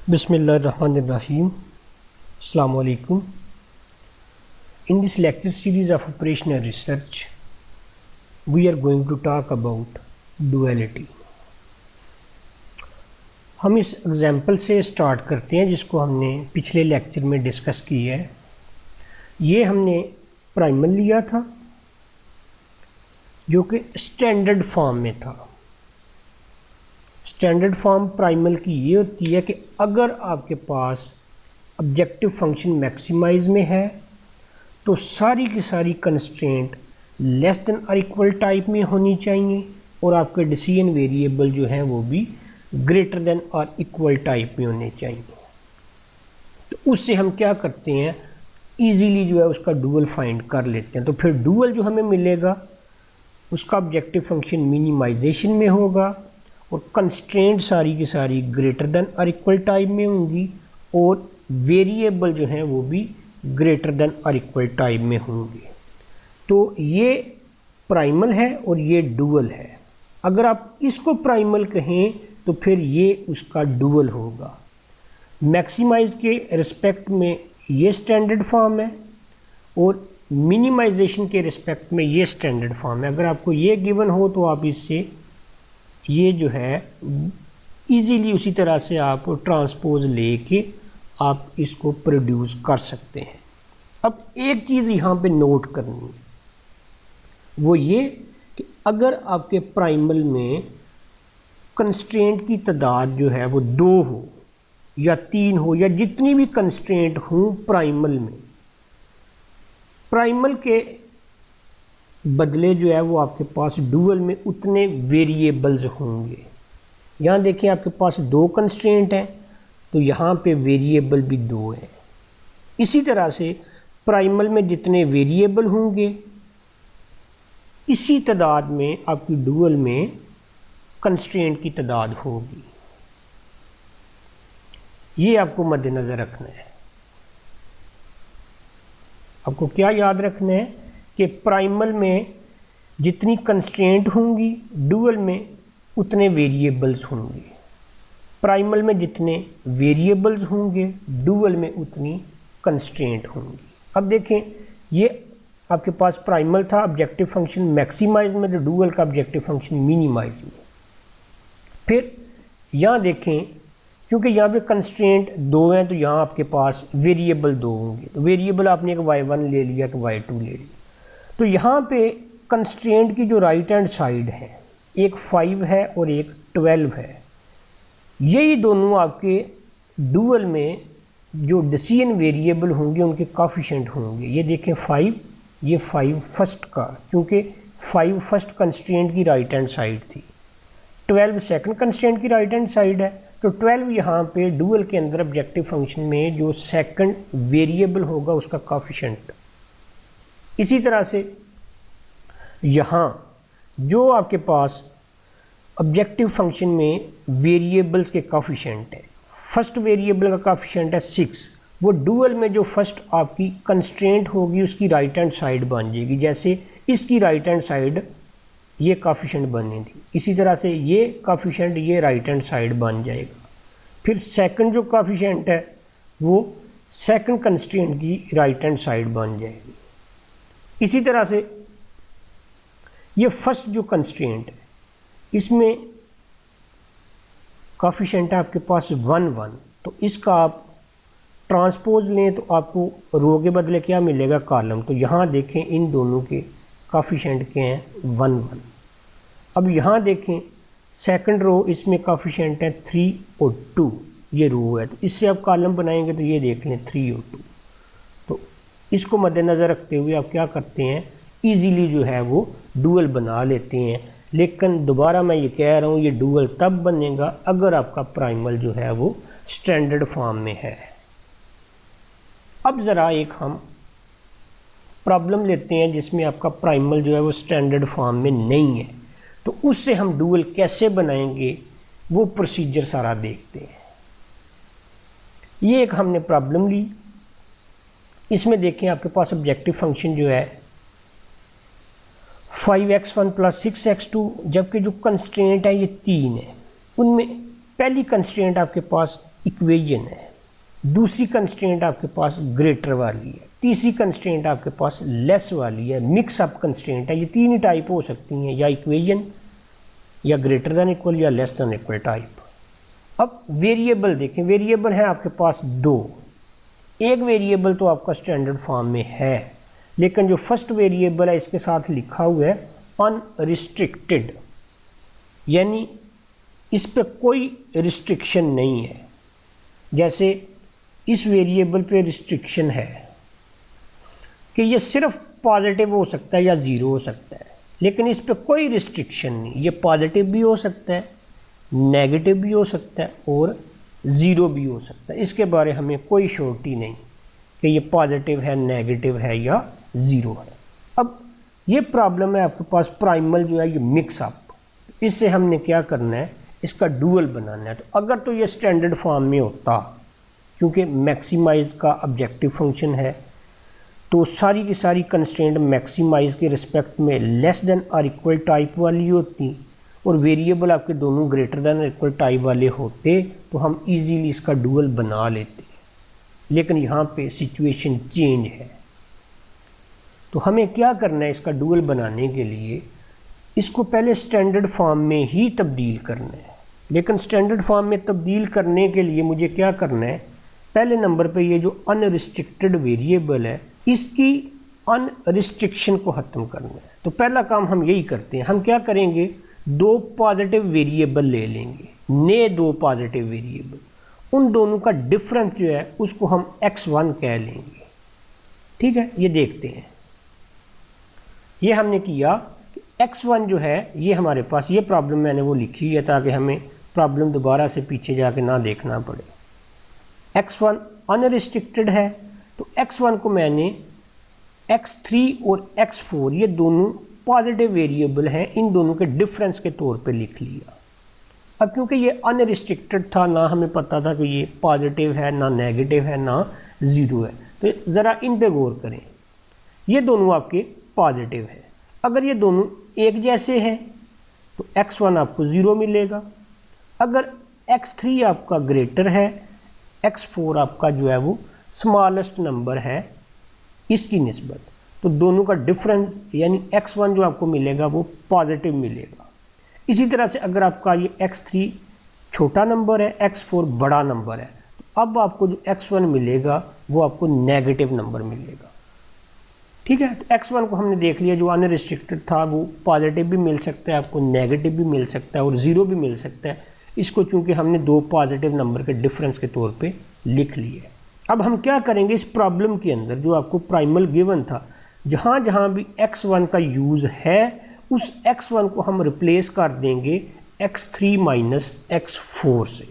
Bismillahirrahmanirrahim. Assalamu alaikum. In this lecture series of operational research, we are going to talk about duality. हम इस example से start करते हैं जिसको हमने पिछले लेक्चर में डिस्कस किया है। ये हमने प्राइमल लिया था जो कि स्टैंडर्ड फॉर्म में था। स्टैंडर्ड फॉर्म प्राइमल की ये होती है कि अगर आपके पास ऑब्जेक्टिव फंक्शन मैक्सिमाइज में है तो सारी की सारी कंस्ट्रेंट लेस देन और इक्वल टाइप में होनी चाहिए और आपके डिसीजन वेरिएबल जो हैं वो भी ग्रेटर देन और इक्वल टाइप में होने चाहिए। तो उससे हम क्या करते हैं, इजीली जो है उसका डुअल फाइंड कर लेते हैं। तो फिर डुअल जो हमें मिलेगा उसका ऑब्जेक्टिव फंक्शन मिनिमाइजेशन में होगा और कंस्ट्रेंट सारी की सारी ग्रेटर देन और इक्वल टाइप में होंगी और वेरिएबल जो हैं वो भी ग्रेटर देन और इक्वल टाइप में होंगे। तो ये प्राइमल है और ये डुअल है। अगर आप इसको प्राइमल कहें तो फिर ये उसका डुअल होगा। मैक्सिमाइज के रिस्पेक्ट में ये स्टैंडर्ड फॉर्म है और मिनिमाइजेशन के रिस्पेक्ट में ये स्टैंडर्ड फॉर्म है। अगर आपको ये गिवन हो तो आप इससे ये जो है इजीली उसी तरह से आप ट्रांसपोज लेके आप इसको प्रोड्यूस कर सकते हैं। अब एक चीज़ यहाँ पे नोट करनी है, वो ये कि अगर आपके प्राइमल में कंस्ट्रेंट की तादाद जो है वो 2 हो या 3 हो या जितनी भी कंस्ट्रेंट हों प्राइमल में, प्राइमल के बदले जो है वो आपके पास डुअल में उतने वेरिएबल्स होंगे। यहाँ देखिए आपके पास 2 कंस्ट्रेंट हैं तो यहाँ पे वेरिएबल भी 2 हैं। इसी तरह से प्राइमल में जितने वेरिएबल होंगे इसी तादाद में आपकी डुअल में कंस्ट्रेंट की तादाद होगी। ये आपको मद्देनज़र रखना है। आपको क्या याद रखना है कि प्राइमल में जितनी कंस्ट्रेंट होंगी डुअल में उतने वेरिएबल्स होंगे। प्राइमल में जितने वेरिएबल्स होंगे डुअल में उतनी कंस्ट्रेंट होंगी। अब देखें ये आपके पास प्राइमल था ऑब्जेक्टिव फंक्शन मैक्सिमाइज में, तो डुअल का ऑब्जेक्टिव फंक्शन मिनिमाइज में। फिर यहाँ देखें क्योंकि यहाँ पे कंस्ट्रेंट 2 हैं तो यहाँ आपके पास वेरिएबल 2 होंगे। तो वेरिएबल आपने एक y1 ले लिया कि y2 ले लिया। तो यहाँ पे कंस्ट्रेंट की जो राइट हैंड साइड है एक 5 है और एक 12 है। यही दोनों आपके डुअल में जो डिसीजन वेरिएबल होंगे उनके कोएफिशिएंट होंगे। ये देखें 5, ये 5 फर्स्ट का, क्योंकि 5 फर्स्ट कंस्ट्रेंट की राइट हैंड साइड थी, 12 सेकंड कंस्ट्रेंट की राइट हैंड साइड है। तो 12 यहाँ पे डुअल के अंदर ऑब्जेक्टिव फंक्शन में जो सेकंड वेरिएबल होगा उसका कोएफिशिएंट। इसी तरह से यहाँ जो आपके पास ऑब्जेक्टिव फंक्शन में वेरिएबल्स के कोएफिशिएंट है, फर्स्ट वेरिएबल का कोएफिशिएंट है 6, वो डुअल में जो फर्स्ट आपकी कंस्ट्रेंट होगी उसकी राइट हैंड साइड बन जाएगी। जैसे इसकी राइट हैंड साइड ये कोएफिशिएंट बनी थी, इसी तरह से ये कोएफिशिएंट ये राइट हैंड साइड बन जाएगा। फिर सेकंड जो कोएफिशिएंट है वो सेकंड कंस्ट्रेंट की राइट हैंड साइड बन जाएगी। इसी तरह से ये फर्स्ट जो कंस्ट्रेंट है इसमें कोएफिशिएंट है आपके पास 1 1, तो इसका आप ट्रांसपोज लें तो आपको रो के बदले क्या मिलेगा, कॉलम। तो यहाँ देखें इन दोनों के कोएफिशिएंट के हैं 1 1। अब यहाँ देखें सेकंड रो इसमें कोएफिशिएंट है 3 और 2, ये रो है। तो इससे आप कॉलम बनाएंगे तो ये देख लें 3 और 2। तो इसको मद्देनज़र रखते हुए आप क्या करते हैं, इजीली जो है वो डुअल बना लेते हैं। लेकिन दोबारा मैं ये कह रहा हूँ ये डुअल तब बनेगा अगर आपका प्राइमल जो है वो स्टैंडर्ड फॉर्म में है। अब ज़रा एक हम प्रॉब्लम लेते हैं जिसमें आपका प्राइमल जो है वो स्टैंडर्ड फॉर्म में नहीं है, तो उससे हम डुअल कैसे बनाएंगे वो प्रोसीजर सारा देखते हैं। ये एक हमने प्रॉब्लम ली, इसमें देखें आपके पास ऑब्जेक्टिव फंक्शन जो है 5x1 + 6x2, जबकि जो कंस्ट्रेंट है ये 3 है। उनमें पहली कंस्ट्रेंट आपके पास इक्वेशन है, दूसरी कंस्ट्रेंट आपके पास ग्रेटर वाली है, तीसरी कंस्ट्रेंट आपके पास लेस वाली है, मिक्स अप कंस्ट्रेंट है। ये तीन ही टाइप हो सकती हैं, या इक्वेशन, या ग्रेटर दैन इक्वल, या लेस दैन इक्वल टाइप। अब वेरिएबल देखें, वेरिएबल है आपके पास दो। एक वेरिएबल तो आपका स्टैंडर्ड फॉर्म में है, लेकिन जो फर्स्ट वेरिएबल है इसके साथ लिखा हुआ है अनरिस्ट्रिक्टेड, यानी इस पे कोई रिस्ट्रिक्शन नहीं है। जैसे इस वेरिएबल पे रिस्ट्रिक्शन है कि ये सिर्फ पॉजिटिव हो सकता है या ज़ीरो हो सकता है, लेकिन इस पे कोई रिस्ट्रिक्शन नहीं। ये पॉजिटिव भी हो सकता है, नेगेटिव भी हो सकता है और ज़ीरो भी हो सकता है। इसके बारे हमें कोई श्योरिटी नहीं कि ये पॉजिटिव है, नेगेटिव है या ज़ीरो है। अब ये प्रॉब्लम है आपके पास प्राइमल जो है ये मिक्स अप, इससे हमने क्या करना है, इसका डुअल बनाना है। तो अगर तो ये स्टैंडर्ड फॉर्म में होता, क्योंकि मैक्सिमाइज का ऑब्जेक्टिव फंक्शन है, तो सारी की सारी कंस्ट्रेंट मैक्सिमाइज के रिस्पेक्ट में लेस देन और इक्वल टाइप वाली होती, और वेरिएबल आपके दोनों ग्रेटर देन और इक्वल टाइप वाले होते, तो हम इजीली इसका डुअल बना लेते। लेकिन यहाँ पे सिचुएशन चेंज है, तो हमें क्या करना है, इसका डुअल बनाने के लिए इसको पहले स्टैंडर्ड फॉर्म में ही तब्दील करना है। लेकिन स्टैंडर्ड फॉर्म में तब्दील करने के लिए मुझे क्या करना है, पहले नंबर पे ये जो अनरिस्ट्रिक्टेड वेरिएबल है इसकी अनरिस्ट्रिक्शन को ख़त्म करना है। तो पहला काम हम यही करते हैं, हम क्या करेंगे, दो पॉजिटिव वेरिएबल ले लेंगे, नए दो पॉजिटिव वेरिएबल, उन दोनों का डिफरेंस जो है उसको हम x1 कह लेंगे। ठीक है, ये देखते हैं। ये हमने किया कि x1 जो है ये हमारे पास, ये प्रॉब्लम मैंने वो लिखी है ताकि हमें प्रॉब्लम दोबारा से पीछे जाके ना देखना पड़े। x1 अनरिस्ट्रिक्टेड है, तो x1 को मैंने x3 और x4 ये दोनों पॉजिटिव वेरिएबल हैं, इन दोनों के डिफरेंस के तौर पे लिख लिया। अब क्योंकि ये अनरिस्ट्रिक्टेड था, ना हमें पता था कि ये पॉजिटिव है, ना नेगेटिव है, ना ज़ीरो है, तो ज़रा इन पे गौर करें। ये दोनों आपके पॉजिटिव है, अगर ये दोनों एक जैसे हैं तो x1 आपको ज़ीरो मिलेगा। अगर x3 आपका ग्रेटर है, x4 आपका जो है वो स्मॉलेस्ट नंबर है इसकी निस्बत, तो दोनों का डिफरेंस यानी x1 जो आपको मिलेगा वो पॉजिटिव मिलेगा। इसी तरह से अगर आपका ये x3 छोटा नंबर है, x4 बड़ा नंबर है, तो अब आपको जो x1 मिलेगा वो आपको नेगेटिव नंबर मिलेगा। ठीक है, तो x1 को हमने देख लिया, जो अनरिस्ट्रिक्टेड था वो पॉजिटिव भी मिल सकता है आपको, नेगेटिव भी मिल सकता है और ज़ीरो भी मिल सकता है। इसको चूंकि हमने दो पॉजिटिव नंबर के डिफरेंस के तौर पे लिख लिए। अब हम क्या करेंगे, इस प्रॉब्लम के अंदर जो आपको प्राइमल गिवन था, जहाँ जहाँ भी x1 का यूज़ है उस x1 को हम रिप्लेस कर देंगे x3 माइनस x4 से।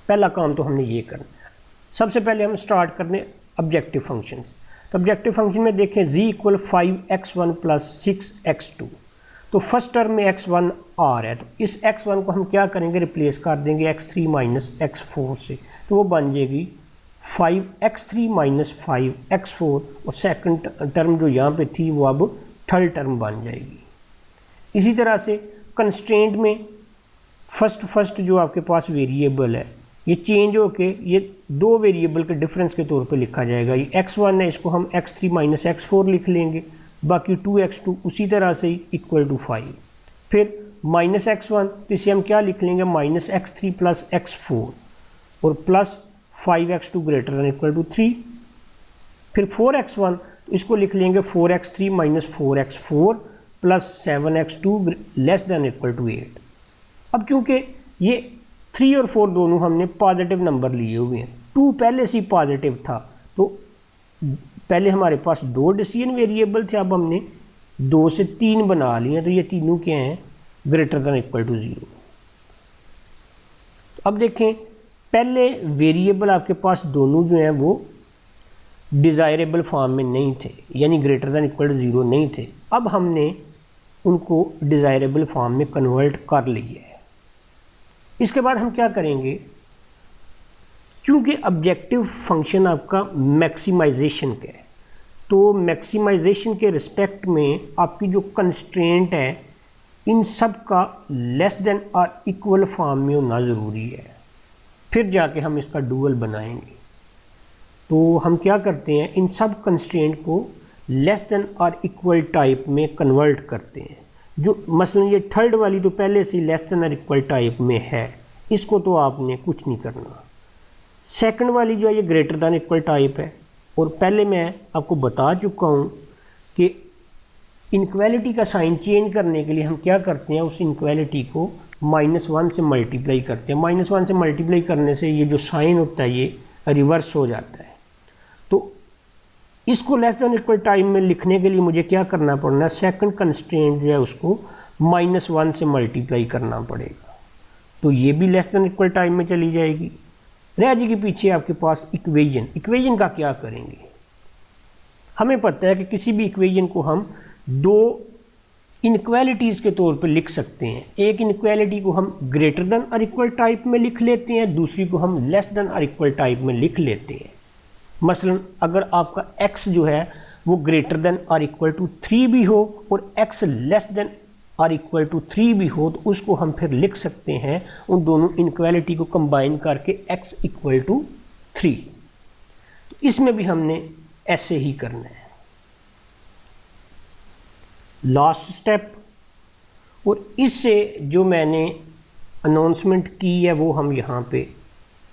पहला काम तो हमने ये करना। सबसे पहले हम स्टार्ट करने ऑब्जेक्टिव फंक्शन। तो ऑब्जेक्टिव फंक्शन में देखें z equal 5x1 plus 6x2, तो फर्स्ट टर्म में x1 आ रहा है, तो इस x1 को हम क्या करेंगे, रिप्लेस कर देंगे x3 माइनस x4 से, तो वो बन जाएगी 5x3 माइनस 5x4, और सेकंड टर्म जो यहाँ पे थी वो अब थर्ड टर्म बन जाएगी। इसी तरह से कंस्ट्रेंट में फर्स्ट जो आपके पास वेरिएबल है ये चेंज होके ये दो वेरिएबल के डिफरेंस के तौर पे लिखा जाएगा। ये x1 है, इसको हम x3 माइनस x4 लिख लेंगे, बाकी 2x2 उसी तरह से ही इक्वल टू 5। फिर माइनस x1, तो इसे हम क्या लिख लेंगे, माइनस x3 प्लस x4 और plus 5x2 greater than equal to 3। फिर 4x1, तो इसको लिख लेंगे 4x3 minus 4x4 plus 7x2 less than equal to 8। अब क्योंकि ये 3 और 4 दोनों हमने पॉजिटिव नंबर लिए हुए हैं, 2 पहले से ही पॉजिटिव था, तो पहले हमारे पास दो डिसीजन वेरिएबल थे, अब हमने 2 से 3 बना लिए, तो ये तीनों क्या हैं, ग्रेटर दैन इक्वल टू 0। तो अब देखें, पहले वेरिएबल आपके पास दोनों जो हैं वो डिज़ायरेबल फॉर्म में नहीं थे, यानी ग्रेटर दैन इक्वल टू 0 नहीं थे। अब हमने उनको डिज़ायरेबल फॉर्म में कन्वर्ट कर लिया है। इसके बाद हम क्या करेंगे, चूँकि ऑब्जेक्टिव फंक्शन आपका मैक्सिमाइजेशन का है, तो मैक्सिमाइजेशन के रिस्पेक्ट में आपकी जो कंस्ट्रेंट है इन सब का लेस देन और इक्वल फॉर्म में होना ज़रूरी है। फिर जाके हम इसका डुअल बनाएंगे। तो हम क्या करते हैं, इन सब कंस्ट्रेंट को लेस देन और इक्वल टाइप में कन्वर्ट करते हैं। जो मसलन ये थर्ड वाली तो पहले से लेस देन और इक्वल टाइप में है, इसको तो आपने कुछ नहीं करना। सेकंड वाली जो है ये ग्रेटर देन इक्वल टाइप है, और पहले मैं आपको बता चुका हूँ कि इनक्वालिटी का साइन चेंज करने के लिए हम क्या करते हैं, उस इनक्वालिटी को -1 से मल्टीप्लाई करते हैं। -1 से मल्टीप्लाई करने से ये जो साइन होता है ये रिवर्स हो जाता है। तो इसको लेस देन इक्वल टाइम में लिखने के लिए मुझे क्या करना पड़ना है, सेकंड कंस्ट्रेंट जो है उसको -1 से मल्टीप्लाई करना पड़ेगा। तो ये भी लेस देन इक्वल टाइम में चली जाएगी। रह जाएगी पीछे आपके पास इक्वेशन। इक्वेशन का क्या करेंगे, हमें पता है कि किसी भी इक्वेशन को हम दो इनक्वालिटीज़ के तौर पे लिख सकते हैं। एक इनक्वालिटी को हम ग्रेटर देन और इक्वल टाइप में लिख लेते हैं, दूसरी को हम लेस देन और इक्वल टाइप में लिख लेते हैं। मसलन अगर आपका x जो है वो ग्रेटर देन और इक्वल टू 3 भी हो और x लेस देन और इक्वल टू 3 भी हो, तो उसको हम फिर लिख सकते हैं उन दोनों इनक्वालिटी को कंबाइन करके x इक्वल टू 3। तो इसमें भी हमने ऐसे ही करना है। लास्ट स्टेप, और इससे जो मैंने अनाउंसमेंट की है वो हम यहाँ पे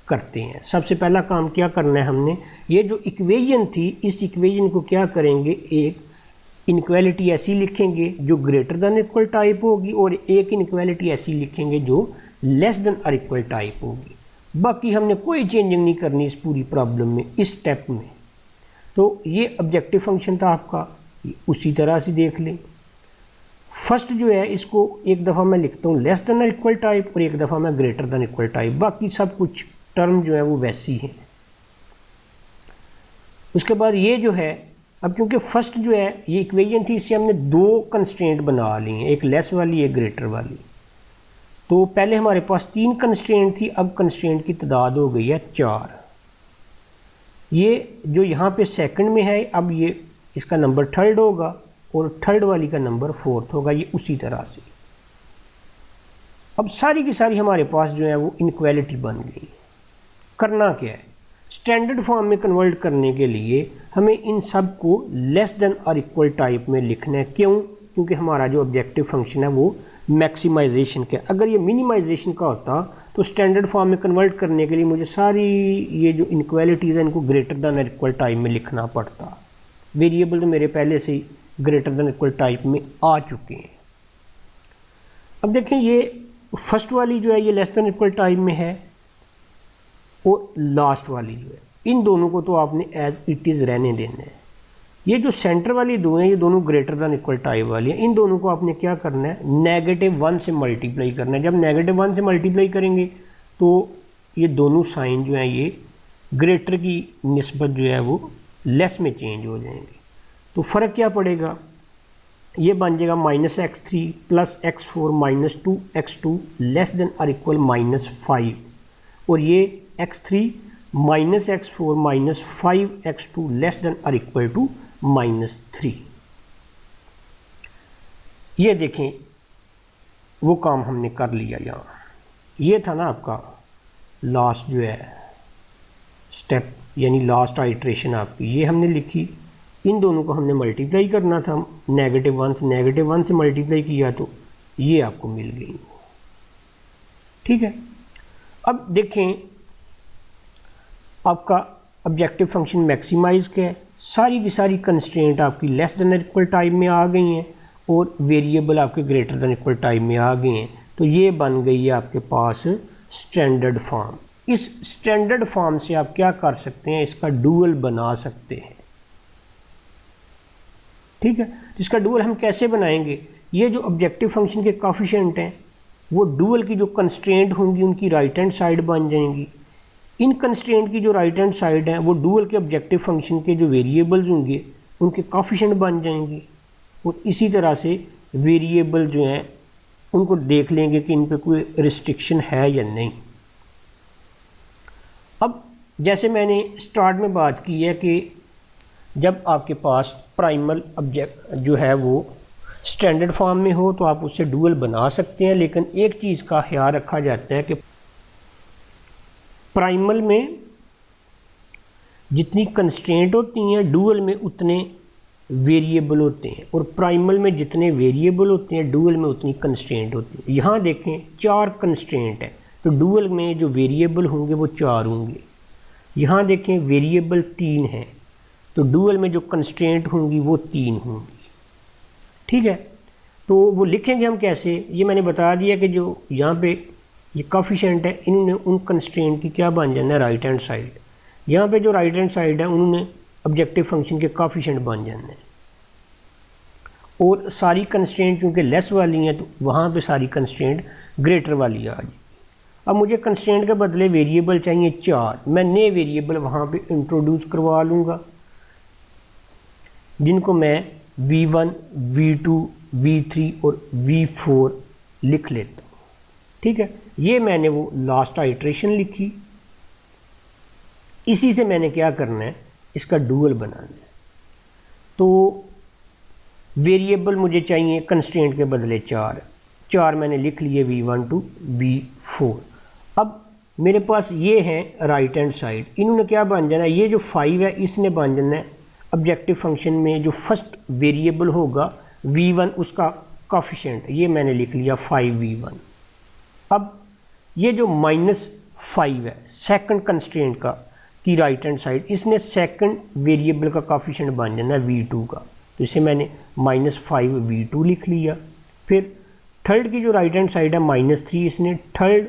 करते हैं। सबसे पहला काम क्या करना है, हमने ये जो इक्वेशन थी इस इक्वेशन को क्या करेंगे, एक इनक्वालिटी ऐसी लिखेंगे जो ग्रेटर देन इक्वल टाइप होगी और एक इनक्वालिटी ऐसी लिखेंगे जो लेस देन और इक्वल टाइप होगी। बाकी हमने कोई चेंजिंग नहीं करनी इस पूरी प्रॉब्लम में, इस स्टेप में। तो ये ऑब्जेक्टिव फंक्शन था आपका, उसी तरह से देख लें। फर्स्ट जो है इसको एक दफ़ा मैं लिखता हूँ लेस देन और इक्वल टाइप और एक दफ़ा मैं ग्रेटर देन इक्वल टाइप, बाकी सब कुछ टर्म जो है वो वैसी है। उसके बाद ये जो है, अब क्योंकि फर्स्ट जो है ये इक्वेशन थी, इससे हमने दो कंस्ट्रेंट बना ली हैं, एक लेस वाली एक ग्रेटर वाली। तो पहले हमारे पास 3 कंस्ट्रेंट थी, अब कंस्ट्रेंट की तादाद हो गई है 4। ये जो यहाँ पे सेकंड में है, अब ये इसका नंबर थर्ड होगा और थर्ड वाली का नंबर फोर्थ होगा, ये उसी तरह से। अब सारी की सारी हमारे पास जो है वो इनक्वालिटी बन गई। करना क्या है, स्टैंडर्ड फॉर्म में कन्वर्ट करने के लिए हमें इन सब को लेस देन और इक्वल टाइप में लिखना है। क्यों? क्योंकि हमारा जो ऑब्जेक्टिव फंक्शन है वो मैक्सिमाइजेशन का। अगर ये मिनिमाइजेशन का होता तो स्टैंडर्ड फॉर्म में कन्वर्ट करने के लिए मुझे सारी ये जो इनक्वालिटीज़ हैं इनको ग्रेटर देन और इक्वल टाइप में लिखना पड़ता। वेरिएबल तो मेरे पहले से ही ग्रेटर देन इक्वल टाइप में आ चुके हैं। अब देखें ये फर्स्ट वाली जो है ये लेस देन इक्वल टाइप में है और लास्ट वाली जो है, इन दोनों को तो आपने एज इट इज़ रहने देना है। ये जो सेंटर वाली दो हैं ये दोनों ग्रेटर देन इक्वल टाइप वाली हैं, इन दोनों को आपने क्या करना है, -1 से मल्टीप्लाई करना है। जब -1 से मल्टीप्लाई करेंगे तो ये दोनों साइन जो हैं ये ग्रेटर की निस्बत जो है वो लेस में चेंज हो जाएंगे। तो फ़र्क क्या पड़ेगा, ये बन जाएगा -x3 + x4 - 2x2 less than और इक्वल -5, और ये x3 - x4 - 5x2 less than और इक्वल टू -3। ये देखें वो काम हमने कर लिया। यहाँ ये था ना आपका लास्ट जो है स्टेप, यानी लास्ट आइट्रेशन आपकी, ये हमने लिखी। इन दोनों को हमने मल्टीप्लाई करना था, -1 से मल्टीप्लाई किया तो ये आपको मिल गई। ठीक है, अब देखें आपका ऑब्जेक्टिव फंक्शन मैक्सिमाइज का है। सारी की सारी कंस्ट्रेंट आपकी लेस देन इक्वल टाइप में आ गई हैं और वेरिएबल आपके ग्रेटर देन इक्वल टाइप में आ गए हैं। तो ये बन गई है आपके पास स्टैंडर्ड फॉर्म। इस स्टैंडर्ड फॉर्म से आप क्या कर सकते हैं, इसका डुअल बना सकते हैं। ठीक है, इसका डुअल हम कैसे बनाएंगे, ये जो ऑब्जेक्टिव फंक्शन के कोफिशिएंट हैं वो डुअल की जो कंस्ट्रेंट होंगी उनकी राइट हैंड साइड बन जाएंगी। इन कंस्ट्रेंट की जो राइट हैंड साइड है वो डुअल के ऑब्जेक्टिव फंक्शन के जो वेरिएबल्स होंगे उनके कोफिशिएंट बन जाएंगे, और इसी तरह से वेरिएबल जो हैं उनको देख लेंगे कि इन पे कोई रिस्ट्रिक्शन है या नहीं। अब जैसे मैंने स्टार्ट में बात की है कि जब आपके पास प्राइमल ऑब्जेक्ट जो है वो स्टैंडर्ड फॉर्म में हो तो आप उससे डुअल बना सकते हैं, लेकिन एक चीज़ का ख्याल रखा जाता है कि प्राइमल में जितनी कंस्ट्रेंट होती हैं डुअल में उतने वेरिएबल होते हैं, और प्राइमल में जितने वेरिएबल होते हैं डुअल में उतनी कंस्ट्रेंट होती है। यहाँ देखें 4 कंस्ट्रेंट है, तो डुअल में जो वेरिएबल होंगे वो 4 होंगे। यहाँ देखें वेरिएबल 3 है, तो डुअल में जो कंस्ट्रेंट होंगी वो 3 होंगी। ठीक है, तो वो लिखेंगे हम कैसे, ये मैंने बता दिया कि जो यहाँ पे ये कोफिशिएंट है इन्होंने उन कंस्ट्रेंट की क्या बन जाना है, राइट हैंड साइड। यहाँ पे जो राइट हैंड साइड है उन्होंने ऑब्जेक्टिव फंक्शन के कोफिशिएंट बन जाना है, और सारी कंस्ट्रेंट क्योंकि लेस वाली हैं तो वहाँ पे सारी कंस्ट्रेंट ग्रेटर वाली आ जाएगी। अब मुझे कंस्ट्रेंट के बदले वेरिएबल चाहिए 4, मैं नए वेरिएबल वहाँ पे इंट्रोड्यूस करवा लूँगा जिनको मैं v1, v2, v3 और v4 लिख लेता हूँ। ठीक है, ये मैंने वो लास्ट आइट्रेशन लिखी, इसी से मैंने क्या करना है, इसका डुअल बनाना है। तो वेरिएबल मुझे चाहिए कंस्ट्रेंट के बदले 4 मैंने लिख लिए v1 to v4। अब मेरे पास ये हैं राइट हैंड साइड, इन्होंने क्या बन जाना है, ये जो 5 है इसने बन जाना है ऑब्जेक्टिव फंक्शन में जो फर्स्ट वेरिएबल होगा v1 उसका कोफिशिएंट, ये मैंने लिख लिया 5v1। अब ये जो -5 है सेकंड कंस्ट्रेंट का की राइट हैंड साइड, इसने सेकंड वेरिएबल का कोफिशिएंट बन जाना है v2 का, तो इसे मैंने -5v2 लिख लिया। फिर थर्ड की जो राइट हैंड साइड है -3, इसने थर्ड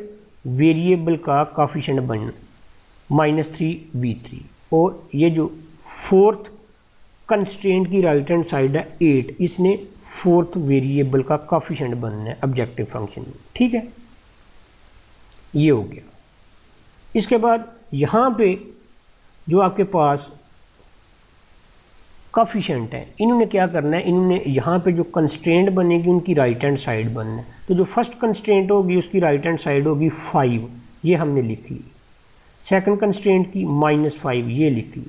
वेरिएबल का कोफिशिएंट बनना -3v3, और ये जो फोर्थ कंस्ट्रेंट की राइट हैंड साइड है 8, इसने फोर्थ वेरिएबल का कोफिशिएंट बनना है ऑब्जेक्टिव फंक्शन में। ठीक है, ये हो गया। इसके बाद यहाँ पे जो आपके पास कोफिशिएंट है, इन्होंने क्या करना है, इन्होंने यहाँ पे जो कंस्ट्रेंट बनेगी उनकी राइट हैंड साइड बनना है। तो जो फर्स्ट कंस्ट्रेंट होगी उसकी राइट हैंड साइड होगी 5, ये हमने लिख ली। सेकंड कंस्ट्रेंट की -5 ये लिख ली,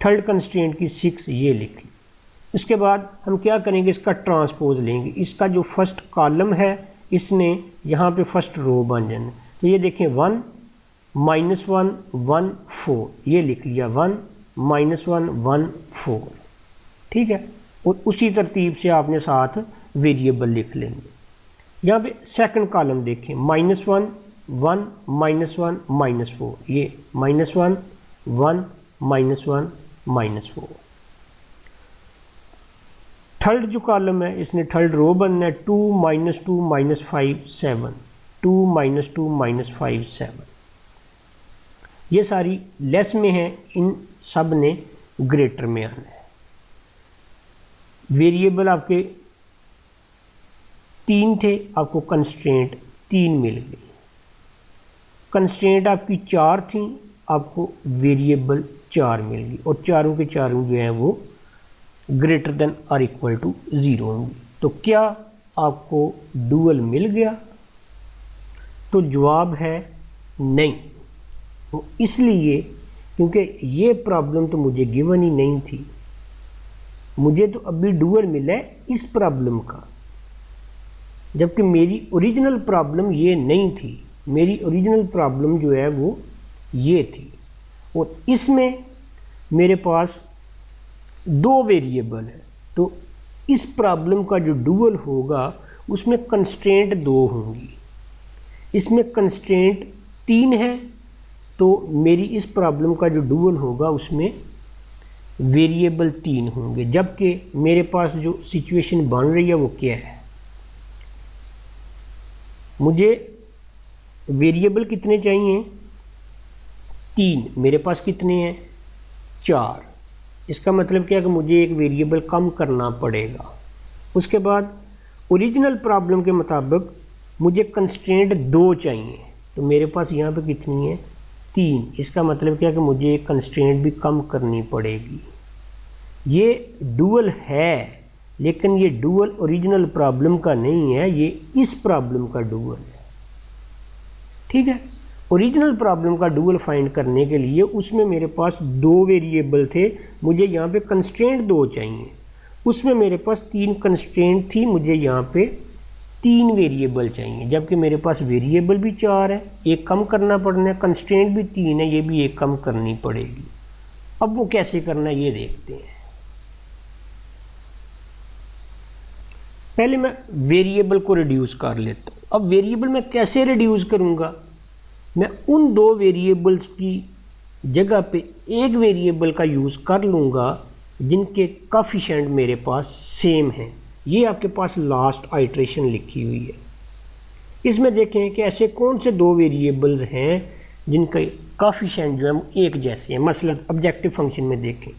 थर्ड कंस्ट्रेंट की 6 ये लिख ली। उसके बाद हम क्या करेंगे, इसका ट्रांसपोज लेंगे, इसका जो फर्स्ट कॉलम है इसने यहाँ पे फर्स्ट रो बन जाना। तो ये देखें 1 -1 1 4 ये लिख लिया, 1 -1 1 4। ठीक है, और उसी तरतीब से आपने साथ वेरिएबल लिख लेंगे। यहाँ पे सेकंड कॉलम देखें -1 1 -1 -4, ये -1 1 -1 -4। थर्ड जो कॉलम है इसने थर्ड रो बनना है, 2 -2 -5 7 2 -2 -5 7। ये सारी लेस में है, इन सब ने ग्रेटर में आना है। वेरिएबल आपके 3 थे, आपको कंस्ट्रेंट 3 मिल गई। कंस्ट्रेंट आपकी 4 थी, आपको वेरिएबल 4 मिल गई, और चारों के चारों जो हैं वो ग्रेटर देन और इक्वल टू 0 होंगी। तो क्या आपको डुअल मिल गया? तो जवाब है नहीं। वो इसलिए क्योंकि ये प्रॉब्लम तो मुझे गिवन ही नहीं थी, मुझे तो अभी डुअल मिला है इस प्रॉब्लम का, जबकि मेरी ओरिजिनल प्रॉब्लम ये नहीं थी। मेरी ओरिजिनल प्रॉब्लम जो है वो ये थी, और इसमें मेरे पास 2 वेरिएबल है। तो इस प्रॉब्लम का जो डुअल होगा उसमें कंस्ट्रेंट 2 होंगी, इसमें कंस्ट्रेंट 3 है। तो मेरी इस प्रॉब्लम का जो डुअल होगा उसमें वेरिएबल 3 होंगे, जबकि मेरे पास जो सिचुएशन बन रही है वो क्या है, मुझे वेरिएबल कितने चाहिए? 3, मेरे पास कितने हैं? 4। इसका मतलब क्या है कि मुझे एक वेरिएबल कम करना पड़ेगा। उसके बाद ओरिजिनल प्रॉब्लम के मुताबिक मुझे कंस्ट्रेंट 2 चाहिए, तो मेरे पास यहाँ पे कितनी है? 3। इसका मतलब क्या है कि मुझे एक कंस्ट्रेंट भी कम करनी पड़ेगी। ये डुअल है, लेकिन ये डुअल ओरिजिनल प्रॉब्लम का नहीं है, ये इस प्रॉब्लम का डुअल है। ठीक है, ओरिजिनल प्रॉब्लम का डुअल फाइंड करने के लिए उसमें मेरे पास 2 वेरिएबल थे, मुझे यहाँ पे कंस्ट्रेंट 2 चाहिए। उसमें मेरे पास 3 कंस्ट्रेंट थी, मुझे यहाँ पे 3 वेरिएबल चाहिए, जबकि मेरे पास वेरिएबल भी 4 है, एक कम करना पड़ना है, कंस्ट्रेंट भी 3 है, ये भी एक कम करनी पड़ेगी। अब वो कैसे करना है ये देखते हैं। पहले मैं वेरिएबल को रिड्यूस कर लेता हूँ। अब वेरिएबल मैं कैसे रिड्यूस करूँगा, मैं उन 2 वेरिएबल्स की जगह पे एक वेरिएबल का यूज़ कर लूँगा जिनके कोएफिशिएंट मेरे पास सेम हैं। ये आपके पास लास्ट आइट्रेशन लिखी हुई है। इसमें देखें कि ऐसे कौन से 2 वेरिएबल्स हैं जिनके कोएफिशिएंट जो है एक जैसे हैं। मसलन ऑब्जेक्टिव फंक्शन में देखें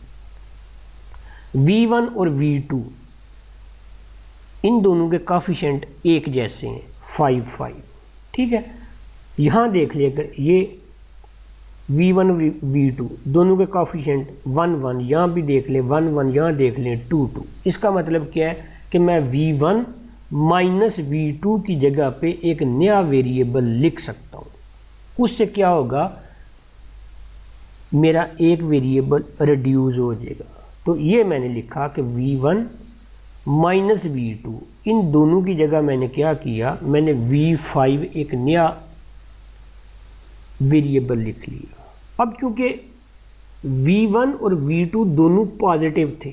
v1 और v2, इन दोनों के कोएफिशिएंट एक जैसे हैं 5 5। ठीक है, यहाँ देख लिया अगर ये v1 v2 दोनों के कोएफिशिएंट 1 1, यहाँ भी देख लें 1 1, यहाँ देख लें 2 2। इसका मतलब क्या है कि मैं v1 माइनस v2 की जगह पे एक नया वेरिएबल लिख सकता हूँ। उससे क्या होगा, मेरा एक वेरिएबल रिड्यूस हो जाएगा। तो ये मैंने लिखा कि v1 माइनस v2, इन दोनों की जगह मैंने क्या किया, मैंने v5 एक नया वेरिएबल लिख लिया। अब चूंकि v1 और v2 दोनों पॉजिटिव थे,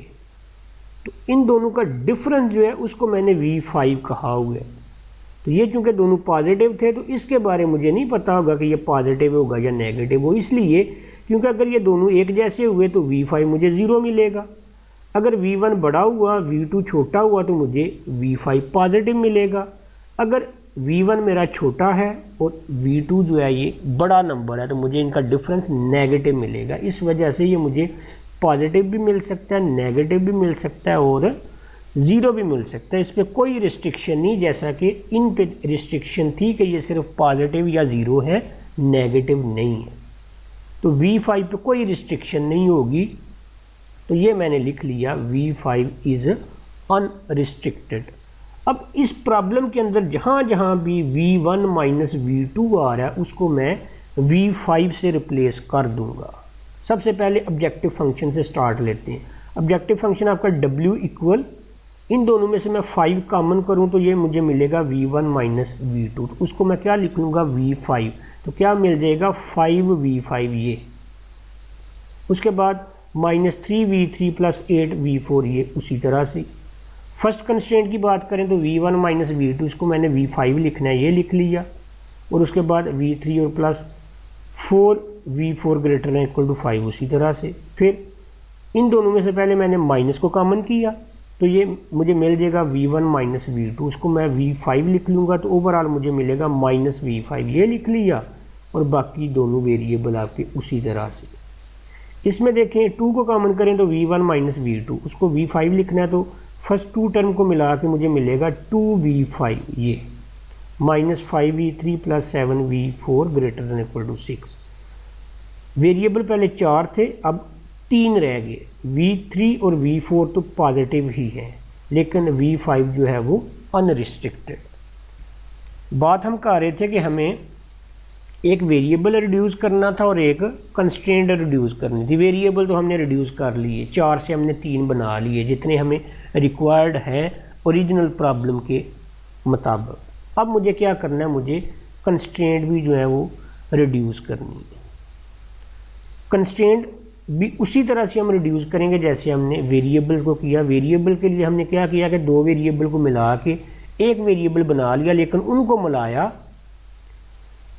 तो इन दोनों का डिफरेंस जो है उसको मैंने v5 कहा हुआ है। तो ये चूंकि दोनों पॉजिटिव थे तो इसके बारे में मुझे नहीं पता होगा कि ये पॉजिटिव होगा या नेगेटिव हो, इसलिए क्योंकि अगर ये दोनों एक जैसे हुए तो v5 मुझे 0 मिलेगा। अगर v1 बड़ा हुआ v2 छोटा हुआ तो मुझे v5 पॉजिटिव मिलेगा। अगर v1 मेरा छोटा है और v2 जो है ये बड़ा नंबर है तो मुझे इनका डिफरेंस नेगेटिव मिलेगा। इस वजह से ये मुझे पॉजिटिव भी मिल सकता है, नेगेटिव भी मिल सकता है और 0 भी मिल सकता है। इस पर कोई रिस्ट्रिक्शन नहीं, जैसा कि इन पे रिस्ट्रिक्शन थी कि ये सिर्फ पॉजिटिव या 0 है, नेगेटिव नहीं है। तो v5 पे कोई रिस्ट्रिक्शन नहीं होगी। तो ये मैंने लिख लिया v5 इज़ अनरिस्ट्रिक्टेड। अब इस प्रॉब्लम के अंदर जहाँ जहाँ भी v1 माइनस v2 आ रहा है उसको मैं v5 से रिप्लेस कर दूंगा। सबसे पहले ऑब्जेक्टिव फंक्शन से स्टार्ट लेते हैं। ऑब्जेक्टिव फंक्शन आपका w इक्वल, इन दोनों में से मैं 5 कॉमन करूं तो ये मुझे मिलेगा v1 माइनस v2, तो उसको मैं क्या लिख लूँगा v5। तो क्या मिल जाएगा 5v5 ये। उसके बाद माइनस 3v3 प्लस 8v4 ये उसी तरह से। फर्स्ट कंस्ट्रेंट की बात करें तो v1 माइनस v2, इसको मैंने v5 लिखना है, ये लिख लिया। और उसके बाद v3 और plus 4v4 greater than equal to 5 उसी तरह से। फिर इन दोनों में से पहले मैंने माइनस को कॉमन किया तो ये मुझे मिल जाएगा v1 माइनस v2, उसको मैं v5 लिख लूँगा तो ओवरऑल मुझे मिलेगा माइनस v5, ये लिख लिया। और बाकी दोनों वेरिएबल आपके उसी तरह से। इसमें देखें 2 को कॉमन करें तो v1 माइनस v2, उसको v5 लिखना है तो फर्स्ट 2 टर्म को मिला के मुझे मिलेगा 2v5 ये minus 5v3 plus 7v4 greater than equal to 6। Variable पहले 4 थे, अब 3 रह गए। v3 और v4 तो पॉजिटिव ही है, लेकिन v5 जो है वो अनरिस्ट्रिक्टेड। बात हम कर रहे थे कि हमें एक वेरिएबल रिड्यूस करना था और एक कंस्ट्रेंट रिड्यूस करनी थी। वेरिएबल तो हमने रिड्यूस कर लिए, 4 से हमने 3 बना लिए जितने हमें रिक्वायर्ड है ओरिजिनल प्रॉब्लम के मुताबिक। अब मुझे क्या करना है, मुझे कंस्ट्रेंट भी जो है वो रिड्यूस करनी है। कंस्ट्रेंट भी उसी तरह से हम रिड्यूस करेंगे जैसे हमने वेरिएबल को किया। वेरिएबल के लिए हमने क्या किया कि 2 वेरिएबल को मिला के एक वेरिएबल बना लिया, लेकिन उनको मिलाया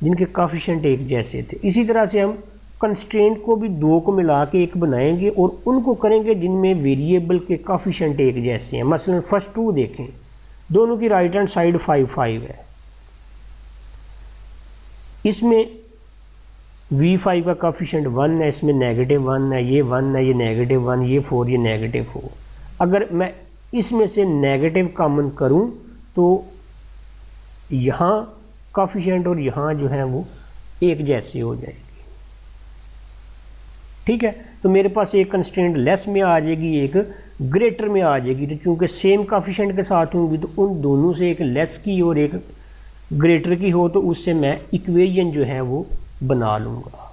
जिनके कोएफिशिएंट एक जैसे थे। इसी तरह से हम कंस्ट्रेंट को भी 2 को मिला के एक बनाएंगे और उनको करेंगे जिनमें वेरिएबल के कोएफिशिएंट एक जैसे हैं। मसलन फर्स्ट 2 देखें, दोनों की राइट हैंड साइड 5 5 है। इसमें v5 का कोएफिशिएंट 1 है, इसमें नेगेटिव 1 है, ये 1 है, ये नेगेटिव 1, ये 4, ये नेगेटिव 4। अगर मैं इसमें से नेगेटिव कॉमन करूं तो यहाँ कोएफिशिएंट और यहाँ जो है वो एक जैसे हो जाएगी। ठीक है, तो मेरे पास एक कंस्ट्रेंट लेस में आ जाएगी, एक ग्रेटर में आ जाएगी। तो चूंकि सेम कोएफिशिएंट के साथ होंगी तो उन दोनों से एक लेस की और एक ग्रेटर की हो तो उससे मैं इक्वेशन जो है वो बना लूँगा।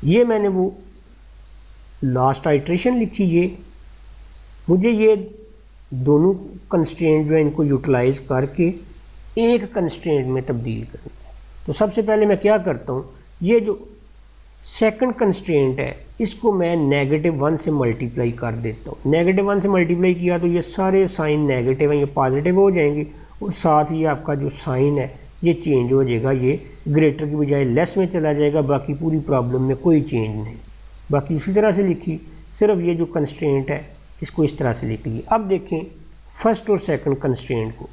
ये मैंने वो लास्ट आइट्रेशन लिखी है। मुझे ये दोनों कंस्ट्रेंट जो है इनको यूटिलाइज करके एक कंस्ट्रेंट में तब्दील करना है। तो सबसे पहले मैं क्या करता हूँ, ये जो सेकंड कंस्ट्रेंट है इसको मैं -1 से मल्टीप्लाई कर देता हूँ। -1 से मल्टीप्लाई किया तो ये सारे साइन नेगेटिव हैं, ये पॉजिटिव हो जाएंगे और साथ ही आपका जो साइन है ये चेंज हो जाएगा, ये ग्रेटर की बजाय लेस में चला जाएगा। बाकी पूरी प्रॉब्लम में कोई चेंज नहीं, बाकी उसी तरह से लिखी, सिर्फ ये जो कंस्ट्रेंट है इसको इस तरह से लिख लिए। अब देखें फर्स्ट और सेकंड कंस्ट्रेंट को,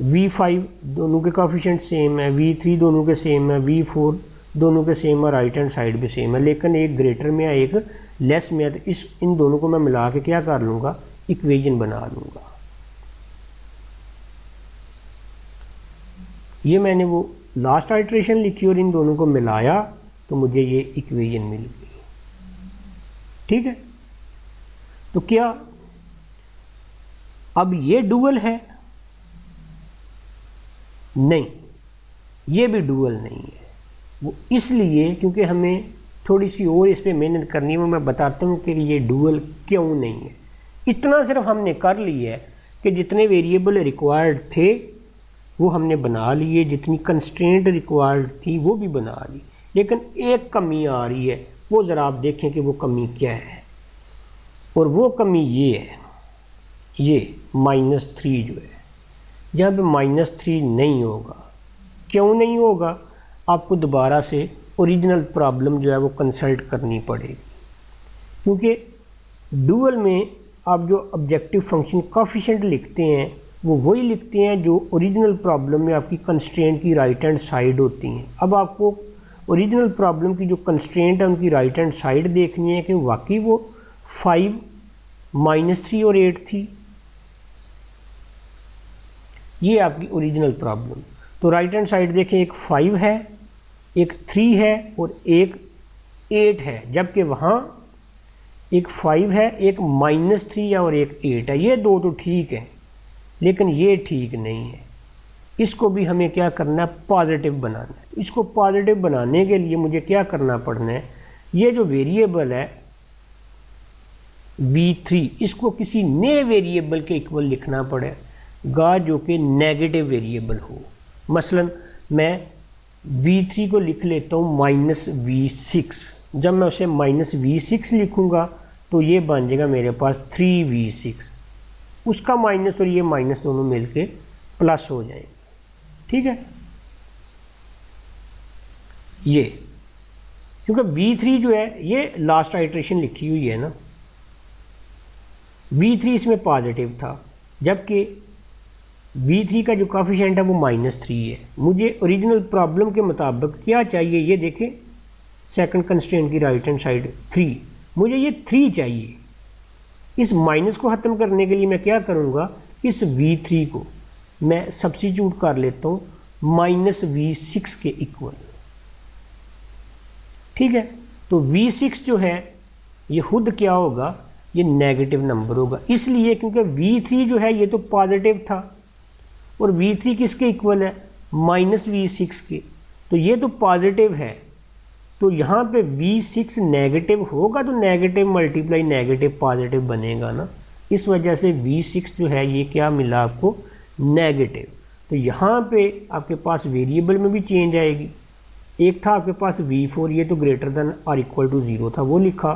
V5 दोनों के कोफिशिएंट सेम है, V3 दोनों के सेम है, V4 दोनों के सेम है, राइट हैंड साइड भी सेम है, लेकिन एक ग्रेटर में है एक लेस में है। तो इन दोनों को मैं मिला के क्या कर लूँगा, इक्वेशन बना लूँगा। ये मैंने वो लास्ट आइट्रेशन लिखी और इन दोनों को मिलाया तो मुझे ये इक्वेशन मिल गई। ठीक है, तो क्या अब ये डुअल है? नहीं, ये भी डुअल नहीं है। वो इसलिए क्योंकि हमें थोड़ी सी और इस पर मेहनत करनी है, वो मैं बताता हूँ कि ये डुअल क्यों नहीं है। इतना सिर्फ हमने कर लिया है कि जितने वेरिएबल रिक्वायर्ड थे वो हमने बना लिए, जितनी कंस्ट्रेंट रिक्वायर्ड थी वो भी बना ली, लेकिन एक कमी आ रही है, वो ज़रा आप देखें कि वो कमी क्या है। और वो कमी ये है, ये -3 जो है, जहाँ पे -3 नहीं होगा। क्यों नहीं होगा? आपको दोबारा से ओरिजिनल प्रॉब्लम जो है वो कंसल्ट करनी पड़ेगी, क्योंकि डुअल में आप जो ऑब्जेक्टिव फंक्शन कोफिशिएंट लिखते हैं वो वही लिखते हैं जो ओरिजिनल प्रॉब्लम में आपकी कंस्ट्रेंट की राइट हैंड साइड होती हैं। अब आपको ओरिजिनल प्रॉब्लम की जो कंस्ट्रेंट है उनकी राइट हैंड साइड देखनी है कि वाकई वो 5, -3 और 8 थी। ये आपकी ओरिजिनल प्रॉब्लम। तो राइट हैंड साइड देखें, एक 5 है, एक 3 है और एक 8 है, जबकि वहाँ एक 5 है, एक -3 है और एक 8 है। ये दो तो ठीक है, लेकिन ये ठीक नहीं है। इसको भी हमें क्या करना है, पॉजिटिव बनाना है। इसको पॉजिटिव बनाने के लिए मुझे क्या करना पड़ना है, ये जो वेरिएबल है V3 इसको किसी नए वेरिएबल के इक्वल लिखना पड़ेगा जो कि नेगेटिव वेरिएबल हो। मसलन मैं V3 को लिख लेता हूँ -V6। जब मैं उसे -V6 लिखूँगा तो ये बन जाएगा मेरे पास 3V6। उसका माइनस और ये माइनस दोनों मिलके प्लस हो जाएंगे। ठीक है, ये क्योंकि V3 जो है ये लास्ट आइट्रेशन लिखी हुई है ना, V3 इसमें पॉजिटिव था, जबकि V3 का जो कोफिशिएंट है वो -3 है। मुझे ओरिजिनल प्रॉब्लम के मुताबिक क्या चाहिए, ये देखें, सेकंड कंस्ट्रेंट की राइट हैंड साइड 3, मुझे ये 3 चाहिए। इस माइनस को ख़त्म करने के लिए मैं क्या करूँगा, इस V3 को मैं सब्स्टिट्यूट कर लेता हूँ -V6 के इक्वल। ठीक है, तो V6 जो है ये खुद क्या होगा, ये नेगेटिव नंबर होगा, इसलिए क्योंकि V3 जो है ये तो पॉजिटिव था और V3 किसके इक्वल है, -V6 के, तो ये तो पॉजिटिव है। तो यहाँ पे V6 नेगेटिव होगा तो नेगेटिव मल्टीप्लाई नेगेटिव पॉजिटिव बनेगा ना, इस वजह से V6 जो है ये क्या मिला आपको, नेगेटिव। तो यहाँ पे आपके पास वेरिएबल में भी चेंज आएगी। एक था आपके पास V4, ये तो ग्रेटर देन और इक्वल टू 0 था, वो लिखा।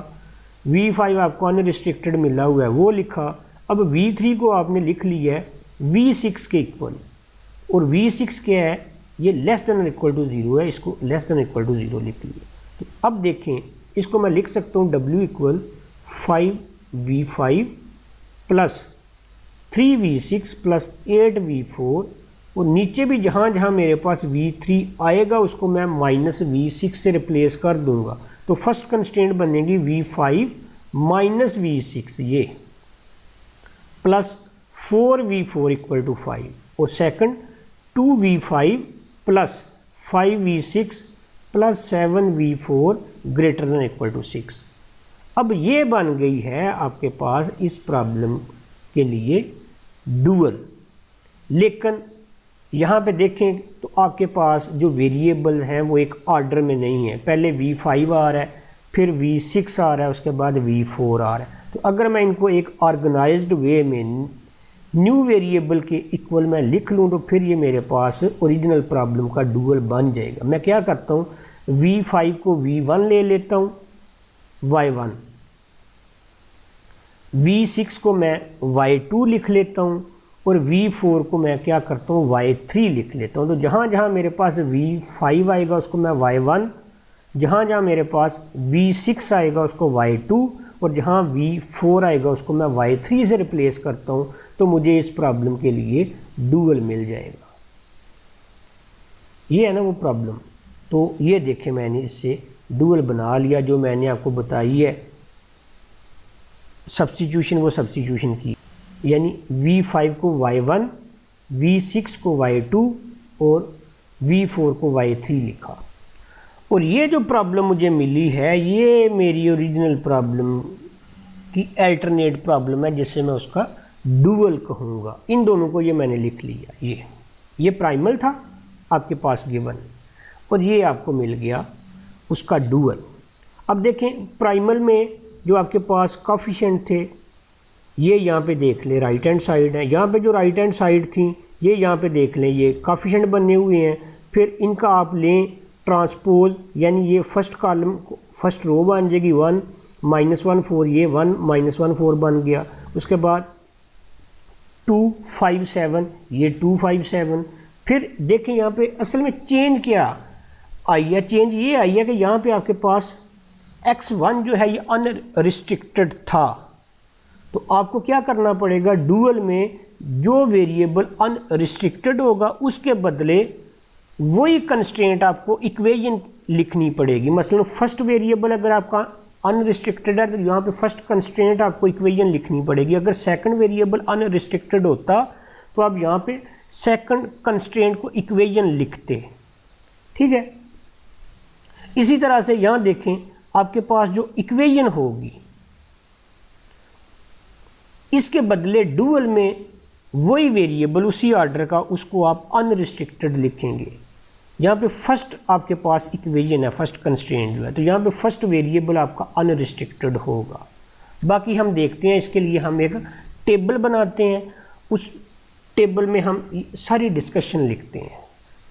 V5 आपको अनरिस्ट्रिक्टेड मिला हुआ है, वो लिखा। अब V3 को आपने लिख लिया है V6 के इक्वल, और V6 क्या है, ये लेस देन इक्वल टू 0 है, इसको लेस देन इक्वल टू 0 लिख लिया। तो अब देखें, इसको मैं लिख सकता हूँ W equal 5V5 plus 3V6 plus 8V4, और नीचे भी जहाँ जहाँ मेरे पास V3 आएगा उसको मैं -V6 से रिप्लेस कर दूंगा। तो फर्स्ट कंस्ट्रेंट बनेगी V5 माइनस V6 ये प्लस 4V4 इक्वल टू 5, और second 2V5 plus 5V6 plus 7V4 greater than equal to 6। अब ये बन गई है आपके पास इस प्रॉब्लम के लिए डुअल। लेकिन यहाँ पे देखें तो आपके पास जो वेरिएबल हैं वो एक ऑर्डर में नहीं है, पहले V5 आ रहा है, फिर V6 आ रहा है, उसके बाद V4 आ रहा है। तो अगर मैं इनको एक ऑर्गेनाइज्ड वे में न्यू वेरिएबल के इक्वल मैं लिख लूँ तो फिर ये मेरे पास ओरिजिनल प्रॉब्लम का डुअल बन जाएगा। मैं क्या करता हूँ, V5 को V1 ले लेता हूँ Y1, V6 को मैं Y2 लिख लेता हूँ और V4 को मैं क्या करता हूँ Y3 लिख लेता हूँ। तो जहाँ जहाँ मेरे पास V5 आएगा उसको मैं Y1, जहाँ जहाँ मेरे पास V6 आएगा उसको Y2 और जहाँ V4 आएगा उसको मैं Y3 से रिप्लेस करता हूँ, तो मुझे इस प्रॉब्लम के लिए डुअल मिल जाएगा। ये है ना वो प्रॉब्लम। तो ये देखें मैंने इससे डुअल बना लिया, जो मैंने आपको बताई है सब्स्टिट्यूशन, वो सब्स्टिट्यूशन की, यानी V5 को Y1, V6 को Y2 और V4 को Y3 लिखा। और ये जो प्रॉब्लम मुझे मिली है ये मेरी ओरिजिनल प्रॉब्लम की अल्टरनेट प्रॉब्लम है, जिससे मैं उसका डुअल कहूँगा। इन दोनों को ये मैंने लिख लिया। ये प्राइमल था आपके पास गिवन और ये आपको मिल गया उसका डुअल। अब देखें प्राइमल में जो आपके पास कोफिशिएंट थे ये यहाँ पे देख लें राइट हैंड साइड है, यहाँ पे जो राइट हैंड साइड थी ये यहाँ पे देख लें ये कोफिशिएंट बने हुए हैं। फिर इनका आप लें ट्रांसपोज, यानी ये फर्स्ट कॉलम फर्स्ट रो बन जाएगी 1 -1 4, ये 1 -1 4 बन गया। उसके बाद 2 5 7, ये 2 5 7। फिर देखें यहाँ पे असल में चेंज क्या आई है, चेंज ये आई है कि यहाँ पे आपके पास x1 जो है ये अनरिस्ट्रिक्टेड था। तो आपको क्या करना पड़ेगा, डुअल में जो वेरिएबल अनरिस्ट्रिक्टेड होगा उसके बदले वही कंस्ट्रेंट आपको इक्वेशन लिखनी पड़ेगी। मसलन फर्स्ट वेरिएबल अगर आपका अनरिस्ट्रिक्टेड है तो यहाँ पे फर्स्ट कंस्ट्रेंट आपको इक्वेशन लिखनी पड़ेगी। अगर सेकंड वेरिएबल अनरिस्ट्रिक्टेड होता तो आप यहाँ पे सेकंड कंस्ट्रेंट को इक्वेशन लिखते। ठीक है, इसी तरह से यहाँ देखें आपके पास जो इक्वेशन होगी इसके बदले डुअल में वही वेरिएबल उसी ऑर्डर का उसको आप अनरिस्ट्रिक्टेड लिखेंगे। यहाँ पे फर्स्ट आपके पास इक्वेशन है, फर्स्ट कंस्ट्रेंट जो है, तो यहाँ पे फर्स्ट वेरिएबल आपका अनरिस्ट्रिक्टेड होगा। बाकी हम देखते हैं, इसके लिए हम एक टेबल बनाते हैं, उस टेबल में हम सारी डिस्कशन लिखते हैं।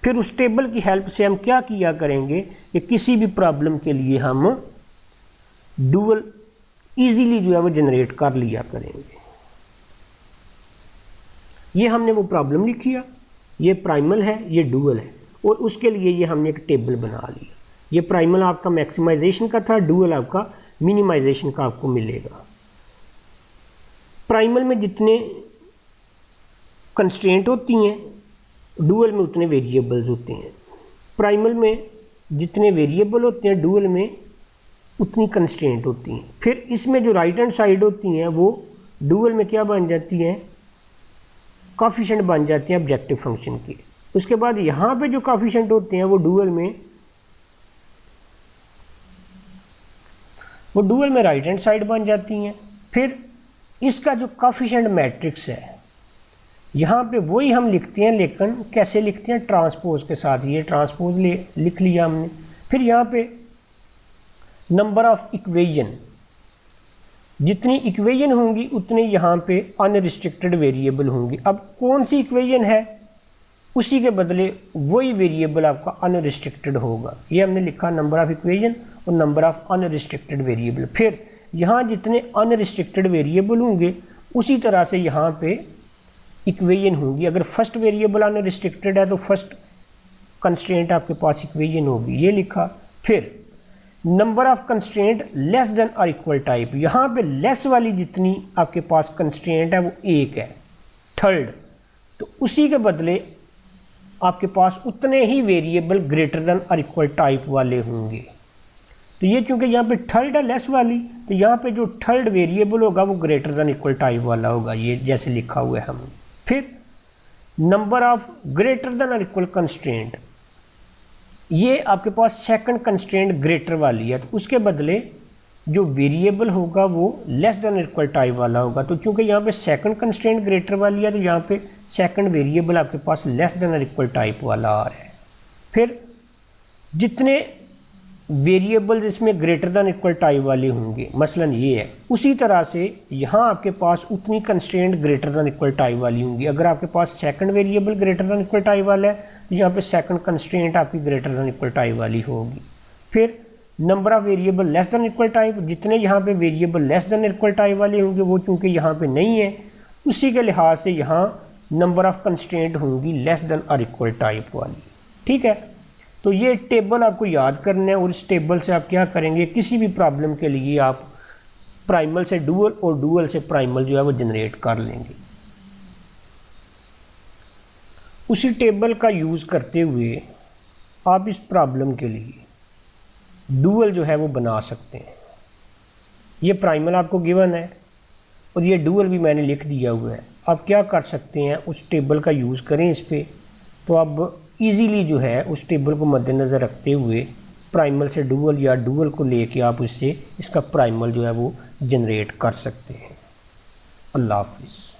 फिर उस टेबल की हेल्प से हम क्या किया करेंगे कि किसी भी प्रॉब्लम के लिए हम डुअल इजीली जो है वो जनरेट कर लिया करेंगे। ये हमने वो प्रॉब्लम लिखी है, ये प्राइमल है, ये डुअल है, और उसके लिए ये हमने एक टेबल बना लिया। ये प्राइमल आपका मैक्सिमाइजेशन का था, डुअल आपका मिनिमाइजेशन का आपको मिलेगा। प्राइमल में जितने कंस्ट्रेंट होती हैं डुअल में उतने वेरिएबल्स होते हैं। प्राइमल में जितने वेरिएबल होते हैं डुअल में उतनी कंस्ट्रेंट होती हैं। फिर इसमें जो राइट हैंड साइड होती हैं वो डुअल में क्या बन जाती हैं, कोफिशिएंट बन जाती हैं ऑब्जेक्टिव फंक्शन के। उसके बाद यहाँ पे जो कोफिशिएंट होते हैं वो डुअल में राइट हैंड साइड बन जाती हैं। फिर इसका जो कोफिशिएंट मैट्रिक्स है यहाँ पे वही हम लिखते हैं, लेकिन कैसे लिखते हैं, ट्रांसपोज के साथ। ये ट्रांसपोज लिख लिया हमने। फिर यहाँ पे नंबर ऑफ इक्वेशन, जितनी इक्वेशन होंगी उतने यहाँ पे अनरिस्ट्रिक्टेड वेरिएबल होंगी। अब कौन सी इक्वेशन है उसी के बदले वही वेरिएबल आपका अनरिस्ट्रिक्टेड होगा। ये हमने लिखा नंबर ऑफ इक्वेशन और नंबर ऑफ अनरिस्ट्रिक्टेड वेरिएबल। फिर यहाँ जितने अनरिस्ट्रिक्टेड वेरिएबल होंगे उसी तरह से यहाँ पे इक्वेशन होंगी। अगर फर्स्ट वेरिएबल अनरिस्ट्रिक्टेड है तो फर्स्ट कंस्ट्रेंट आपके पास इक्वेशन होगी, ये लिखा। फिर number of constraint less than और इक्वल टाइप, यहाँ पे लेस वाली जितनी आपके पास कंस्ट्रेंट है वो एक है, थर्ड, तो उसी के बदले आपके पास उतने ही वेरिएबल ग्रेटर देन और इक्वल टाइप वाले होंगे। तो ये चूंकि यहाँ पे थर्ड है लेस वाली, तो यहाँ पे जो थर्ड वेरिएबल होगा वो ग्रेटर देन इक्वल टाइप वाला होगा, ये जैसे लिखा हुआ है हमने। फिर नंबर ऑफ ग्रेटर देन और इक्वल कंस्ट्रेंट, ये आपके पास सेकंड कंस्ट्रेंट ग्रेटर वाली है, तो उसके बदले जो वेरिएबल होगा वो लेस देन इक्वल टाइप वाला होगा। तो चूंकि यहाँ पे सेकंड कंस्ट्रेंट ग्रेटर वाली है तो यहाँ पे सेकंड वेरिएबल आपके पास लेस देन इक्वल टाइप वाला आ रहा है। फिर जितने वेरिएबल्स इसमें ग्रेटर दैन इक्वल टाइप वाले होंगे, मसलन ये है। उसी तरह से यहाँ आपके पास उतनी constraint greater than equal type वाली होंगी। अगर आपके पास second variable greater than equal type वाला है तो यहाँ पे सेकंड कंस्ट्रेंट आपकी ग्रेटर दैन इक्वल टाइप वाली होगी। फिर number of variable less than equal type, जितने यहाँ पे variable less than equal type वाले होंगे वो चूँकि यहाँ पे नहीं है, उसी के लिहाज से यहाँ नंबर ऑफ कंस्ट्रेंट होंगी लेस दैन और इक्वल टाइप वाली। ठीक है, तो ये टेबल आपको याद करना है और इस टेबल से आप क्या करेंगे, किसी भी प्रॉब्लम के लिए आप प्राइमल से डुअल और डुअल से प्राइमल जो है वो जनरेट कर लेंगे। उसी टेबल का यूज़ करते हुए आप इस प्रॉब्लम के लिए डुअल जो है वो बना सकते हैं। ये प्राइमल आपको गिवन है और ये डुअल भी मैंने लिख दिया हुआ है। आप क्या कर सकते हैं, उस टेबल का यूज़ करें इस पर, तो अब इजीली जो है उस टेबल को मद्देनज़र रखते हुए प्राइमल से डुअल या डुअल को लेके आप इससे इसका प्राइमल जो है वो जनरेट कर सकते हैं। अल्लाह हाफिज़।